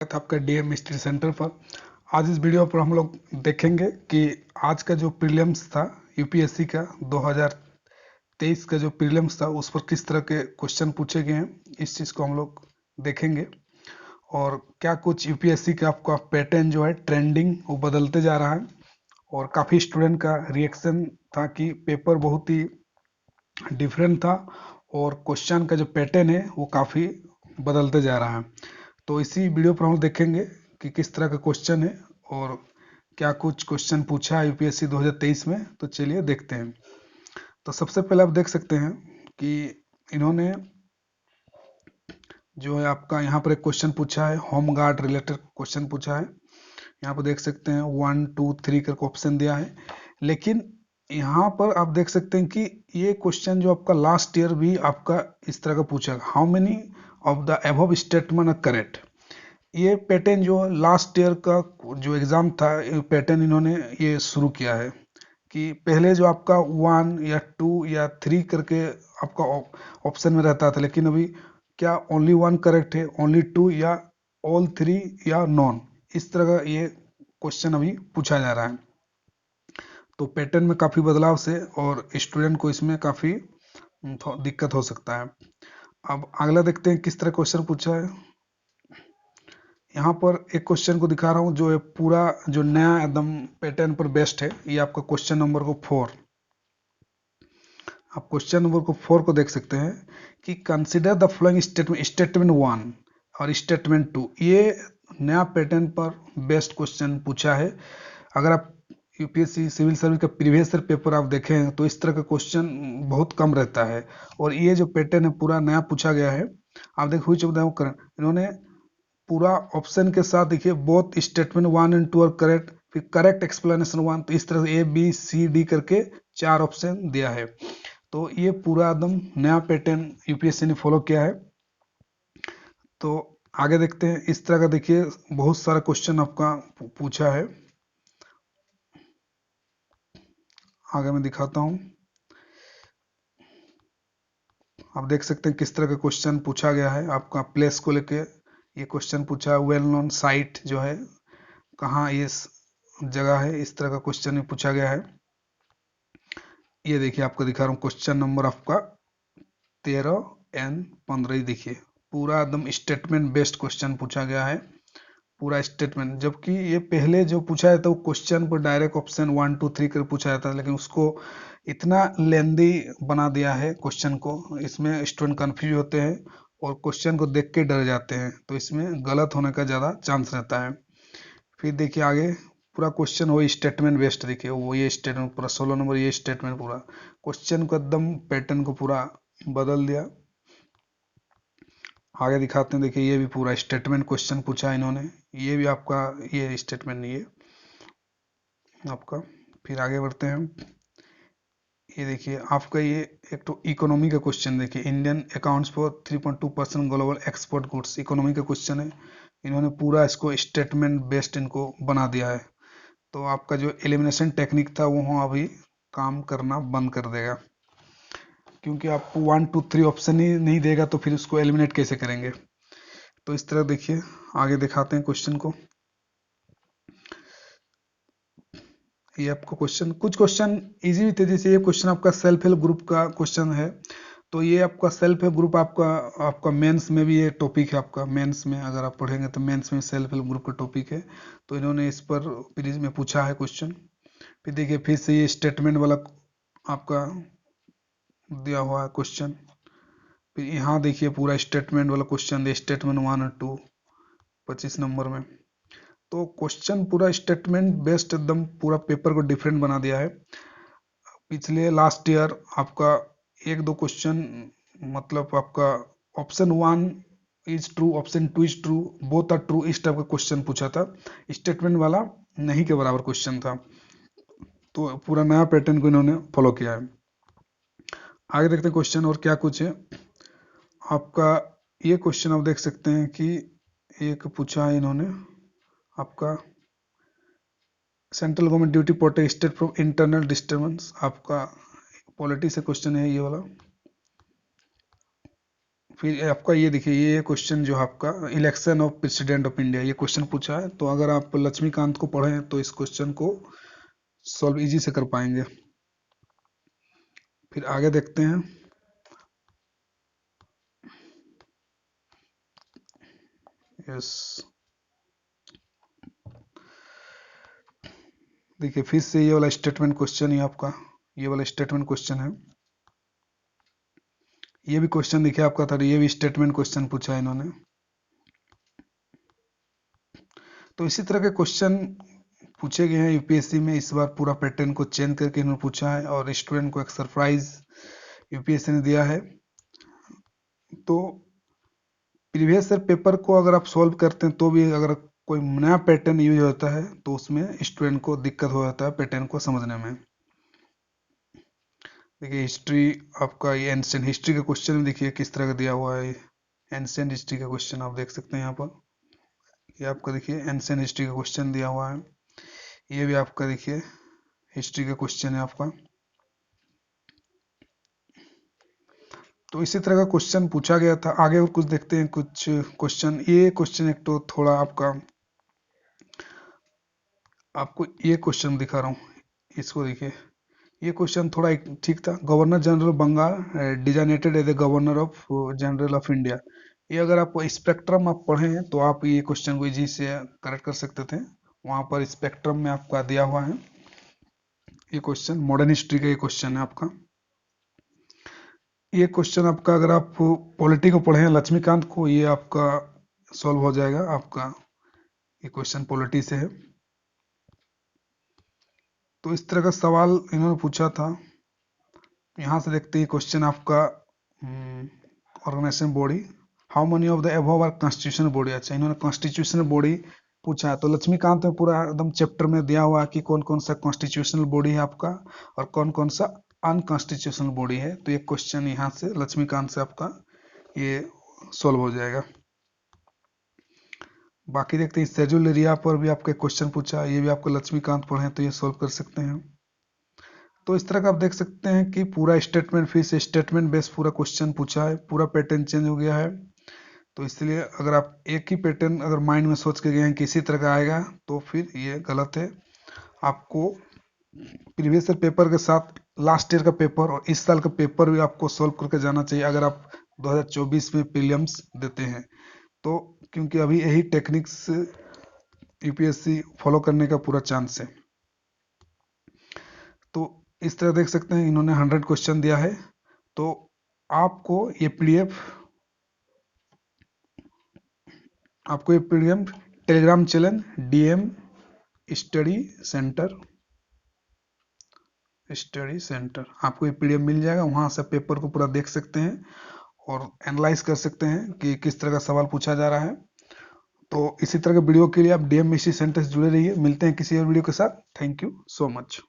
था आपका DM mystery centre पर। आज इस वीडियो पर हम लोग देखेंगे कि आज का जो प्रीलिम्स था यूपीएससी का 2023 का जो प्रीलिम्स था उस पर किस तरह के क्वेश्चन पूछे गए हैं, इस चीज़ को हम लोग देखेंगे। और क्या कुछ यूपीएससी का आपका पैटर्न जो है ट्रेंडिंग वो बदलते जा रहा है। और काफ़ी स्टूडेंट का रिएक्शन था कि पेपर बहुत ही डिफरेंट था और क्वेश्चन का जो पैटर्न है वो काफ़ी बदलते जा रहा है। तो इसी वीडियो पर हम देखेंगे कि किस तरह का क्वेश्चन है और क्या कुछ क्वेश्चन पूछा है यूपीएससी 2023 में। तो चलिए देखते हैं। तो सबसे पहले आप देख सकते हैं कि इन्होंने जो है आपका यहाँ पर एक क्वेश्चन पूछा है, होम गार्ड रिलेटेड क्वेश्चन पूछा है। यहाँ पर देख सकते हैं 1 2 3 करके ऑप्शन दिया है, लेकिन यहाँ पर आप देख सकते हैं कि ये क्वेश्चन जो आपका लास्ट ईयर भी आपका इस तरह का पूछा, how many of the above statement are correct. ये पैटर्न जो लास्ट ईयर का जो एग्ज़ाम था, पैटर्न इन्होंने ये शुरू किया है कि पहले जो आपका 1 या 2 या 3 करके आपका ऑप्शन में रहता था, लेकिन अभी क्या ओनली 1 करेक्ट है, ओनली 2 या ऑल 3 या नॉन, इस तरह का ये क्वेश्चन अभी पूछा जा रहा है। तो पैटर्न में काफ़ी बदलाव से और स्टूडेंट को इसमें काफ़ी दिक्कत हो सकता है। अब अगला देखते हैं किस तरह क्वेश्चन पूछा है। यहाँ पर एक क्वेश्चन को दिखा रहा हूँ जो है पूरा जो नया एकदम पैटर्न पर बेस्ड है। ये आपका क्वेश्चन नंबर को 4, आप क्वेश्चन नंबर को 4 को देख सकते हैं कि consider the following statement, statement 1 और स्टेटमेंट 2। ये नया पैटर्न पर बेस्ड क्वेश्चन पूछा है। अगर आप यूपीएससी सिविल सर्विस का प्रीवियस ईयर पेपर आप देखें तो इस तरह का क्वेश्चन बहुत कम रहता है, और ये जो पैटर्न है पूरा नया पूछा गया है। आप देखो इन्होंने पूरा ऑप्शन के साथ देखिए both statement 1 and 2 are correct, फिर करेक्ट एक्सप्लेनेशन 1, तो इस तरह से ABCD करके 4 ऑप्शन दिया है। तो ये पूरा एकदम नया पैटर्न यूपीएससी ने फॉलो किया है। तो आगे देखते हैं। इस तरह का देखिए बहुत सारा क्वेश्चन आपका पूछा है। आगे मैं दिखाता हूँ। आप देख सकते हैं किस तरह का क्वेश्चन पूछा गया है। आपका प्लेस को लेके ये क्वेश्चन पूछा है, वेल नोन साइट जो है कहाँ ये जगह है, इस तरह का क्वेश्चन भी पूछा गया है। ये देखिए आपको दिखा रहा हूँ क्वेश्चन नंबर आपका 13 एंड 15। ही देखिए पूरा एकदम स्टेटमेंट बेस्ड क्वेश्चन पूछा गया है, पूरा स्टेटमेंट। जबकि ये पहले जो पूछा है तो क्वेश्चन पर डायरेक्ट ऑप्शन 1 2 3 कर पूछा जाता है, लेकिन उसको इतना लेंदी बना दिया है क्वेश्चन को, इसमें स्टूडेंट कंफ्यूज होते हैं और क्वेश्चन को देख के डर जाते हैं, तो इसमें गलत होने का ज़्यादा चांस रहता है। फिर देखिए आगे पूरा क्वेश्चन वही स्टेटमेंट बेस्ड, देखिए वो ये स्टेटमेंट पूरा 16 नंबर, ये स्टेटमेंट पूरा क्वेश्चन को एकदम पैटर्न को पूरा बदल दिया। आगे दिखाते हैं। देखिए ये भी पूरा स्टेटमेंट क्वेश्चन पूछा है इन्होंने, ये भी आपका ये स्टेटमेंट नहीं है आपका। फिर आगे बढ़ते हैं। ये देखिए आपका ये एक तो इकोनॉमी का क्वेश्चन, देखिए Indian accounts for 3.2% global export goods, economy का क्वेश्चन है। इन्होंने पूरा इसको स्टेटमेंट बेस्ड इनको बना दिया है। तो आपका जो एलिमिनेशन टेक्निक था वो अभी काम करना बंद कर देगा, क्योंकि आपको 1 2 3 ऑप्शन ही नहीं देगा तो फिर उसको एलिमिनेट कैसे करेंगे। तो इस तरह देखिए आगे दिखाते हैं क्वेश्चन को। ये आपको क्वेश्चन, कुछ क्वेश्चन इजी भी थे, जैसे ये क्वेश्चन आपका सेल्फ हेल्प ग्रुप का क्वेश्चन है। तो ये आपका सेल्फ हेल्प ग्रुप आपका मेंस में भी ये टॉपिक है। आपका मेंस में अगर आप पढ़ेंगे तो मेंस में सेल्फ हेल्प ग्रुप का टॉपिक है, तो इन्होंने इस पर प्रीज में पूछा है क्वेश्चन। फिर देखिए फिर से ये स्टेटमेंट वाला आपका दिया हुआ है क्वेश्चन। फिर यहाँ देखिए पूरा स्टेटमेंट वाला क्वेश्चन है, स्टेटमेंट 1 और 2 25 नंबर में। तो क्वेश्चन पूरा स्टेटमेंट बेस्ड एकदम पूरा पेपर को डिफरेंट बना दिया है। पिछले लास्ट ईयर आपका एक दो क्वेश्चन, मतलब आपका option 1 is true, option 2 is true, both are true, इस टाइप का क्वेश्चन पूछा था। स्टेटमेंट वाला नहीं के बराबर क्वेश्चन था। तो पूरा नया पैटर्न को इन्होंने फॉलो किया है। आगे देखते हैं क्वेश्चन और क्या कुछ है आपका। ये क्वेश्चन आप देख सकते हैं कि एक पूछा है इन्होंने आपका, central government duty protect state from internal disturbance, आपका पॉलिटी से क्वेश्चन है ये वाला। फिर आपका ये देखिए, ये क्वेश्चन जो है आपका election of president of India, ये क्वेश्चन पूछा है। तो अगर आप लक्ष्मीकांत को पढ़ें तो इस क्वेश्चन को सॉल्व इजी से कर पाएंगे। फिर आगे देखते हैं। यस, देखिए फिर से ये वाला स्टेटमेंट क्वेश्चन ही आपका, ये वाला स्टेटमेंट क्वेश्चन है। ये भी क्वेश्चन देखिए आपका था, ये भी स्टेटमेंट क्वेश्चन पूछा है इन्होंने। तो इसी तरह के क्वेश्चन पूछे गए हैं यूपीएससी में। इस बार पूरा पैटर्न को चेंज करके इन्होंने पूछा है और स्टूडेंट को एक सरप्राइज यूपीएससी ने दिया है। तो प्रीवियस ईयर पेपर को अगर आप सॉल्व करते हैं तो भी अगर कोई नया पैटर्न यूज होता है तो उसमें स्टूडेंट को दिक्कत हो जाता है पैटर्न को समझने में। देखिए हिस्ट्री आपका, ये एंशिएंट हिस्ट्री का क्वेश्चन में देखिए किस तरह का दिया हुआ है। एंशिएंट हिस्ट्री का क्वेश्चन आप देख सकते हैं यहाँ पर। ये आपका देखिए एंशिएंट हिस्ट्री का क्वेश्चन दिया हुआ है। ये भी आपका देखिए हिस्ट्री का क्वेश्चन है आपका। तो इसी तरह का क्वेश्चन पूछा गया था। आगे और कुछ देखते हैं कुछ क्वेश्चन। ये क्वेश्चन एक तो थोड़ा आपको ये क्वेश्चन दिखा रहा हूँ, इसको देखिए। ये क्वेश्चन थोड़ा ठीक था। Governor general Bengal designated as a governor of general of India. ये अगर आप स्पेक्ट्रम आप पढ़े तो आप ये क्वेश्चन को इजी से करेक्ट कर सकते थे। वहाँ पर स्पेक्ट्रम में आपका दिया हुआ है ये क्वेश्चन। मॉडर्न हिस्ट्री का ये क्वेश्चन है आपका। ये क्वेश्चन आपका अगर आप पॉलिटी को पढ़े लक्ष्मीकांत को, ये आपका सॉल्व हो जाएगा आपका। ये क्वेश्चन पॉलिटी से है। तो इस तरह का सवाल इन्होंने पूछा था। यहाँ से देखते हैं क्वेश्चन आपका organization body, how many of the above are constitutional body. अच्छा, इन्होंने कॉन्स्टिट्यूशनल बॉडी पूछा है। तो लक्ष्मीकांत में पूरा एकदम चैप्टर में दिया हुआ है कि कौन कौन सा कॉन्स्टिट्यूशनल बॉडी है आपका और कौन कौन सा अनकॉन्स्टिट्यूशनल बॉडी है। तो ये क्वेश्चन यहाँ से लक्ष्मीकांत से आपका ये सॉल्व हो जाएगा। बाकी देखते हैं शेड्यूल एरिया पर भी आपका क्वेश्चन पूछा है। ये भी आपको लक्ष्मीकांत पढ़े तो ये सॉल्व कर सकते हैं। तो इस तरह का आप देख सकते हैं कि पूरा स्टेटमेंट, फिर से स्टेटमेंट बेस पूरा क्वेश्चन पूछा है। पूरा पैटर्न चेंज हो गया है। तो इसलिए अगर आप एक ही पैटर्न अगर माइंड में सोच के गए हैं कि इसी तरह का आएगा तो फिर ये गलत है। आपको प्रीवियस ईयर पेपर के साथ लास्ट ईयर का पेपर और इस साल का पेपर भी आपको सॉल्व करके जाना चाहिए अगर आप 2024 में प्रीलिम्स देते हैं तो, क्योंकि अभी यही टेक्निक्स यूपीएससी फॉलो करने का पूरा चांस है। तो इस तरह देख सकते हैं इन्होंने 100 क्वेश्चन दिया है। तो आपको ये PDF Telegram channel DM study centre आपको ये पीडीएफ मिल जाएगा। वहां से पेपर को पूरा देख सकते हैं और एनालाइज कर सकते हैं कि किस तरह का सवाल पूछा जा रहा है। तो इसी तरह के वीडियो के लिए आप डीएम स्टडी सेंटर से जुड़े रहिए। मिलते हैं किसी और वीडियो के साथ। Thank you so much.